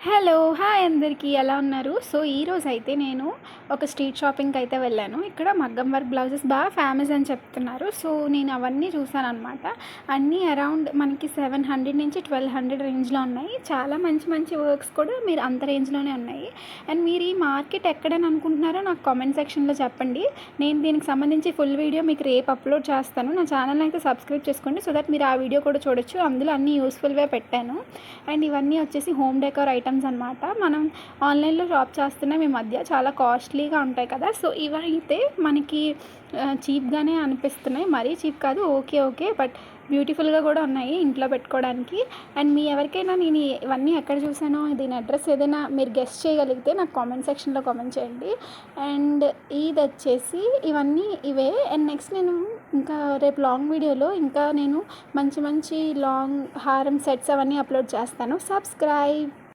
Hello! Hi అందరికీ. ఎలా ఉన్నారు? సో, ఈరోజైతే నేను ఒక స్ట్రీట్ షాపింగ్‌కి అయితే వెళ్ళాను. ఇక్కడ మగ్గం వర్క్ బ్లౌజెస్ బాగా ఫేమస్ అని చెప్తున్నారు. సో, నేను అవన్నీ చూసాననమాట. అన్నీ అరౌండ్ మనకి 700 నుంచి 1200 రేంజ్‌లో ఉన్నాయి. చాలా మంచి మంచి వర్క్స్ కూడా మీరు అంత రేంజ్‌లోనే ఉన్నాయి. అండ్ మీరు ఈ మార్కెట్ ఎక్కడని అనుకుంటున్నారో నాకు కామెంట్ సెక్షన్‌లో చెప్పండి. నేను దీనికి సంబంధించి ఫుల్ వీడియో మీకు రేపు అప్లోడ్ చేస్తాను. నా ఛానల్‌ని అయితే సబ్స్క్రైబ్ చేసుకోండి. సో దట్ మీరు ఆ వీడియో కూడా చూడొచ్చు. అందులో అన్నీ యూస్‌ఫుల్‌వే పెట్టాను. అండ్ ఇవన్నీ వచ్చేసి హోమ్ డెకర్ ఐటమ్స్ అనమాట. మనం ఆన్లైన్లో షాప్ చేస్తున్నాం ఈ మధ్య, చాలా కాస్ట్లీగా ఉంటాయి కదా. సో ఇవైతే మనకి చీప్గానే అనిపిస్తున్నాయి. మరీ చీప్ కాదు, ఓకే ఓకే, బట్ బ్యూటిఫుల్గా కూడా ఉన్నాయి ఇంట్లో పెట్టుకోవడానికి. అండ్ మీ ఎవరికైనా నేను ఇవన్నీ ఎక్కడ చూసానో దీని అడ్రస్ ఏదైనా మీరు గెస్ట్ చేయగలిగితే నాకు కామెంట్ సెక్షన్లో కామెంట్ చేయండి. అండ్ ఇది వచ్చేసి ఇవన్నీ ఇవే. అండ్ నెక్స్ట్ నేను ఇంకా రేపు లాంగ్ వీడియోలో ఇంకా నేను మంచి మంచి లాంగ్ హారం సెట్స్ అవన్నీ అప్లోడ్ చేస్తాను. సబ్స్క్రైబ్.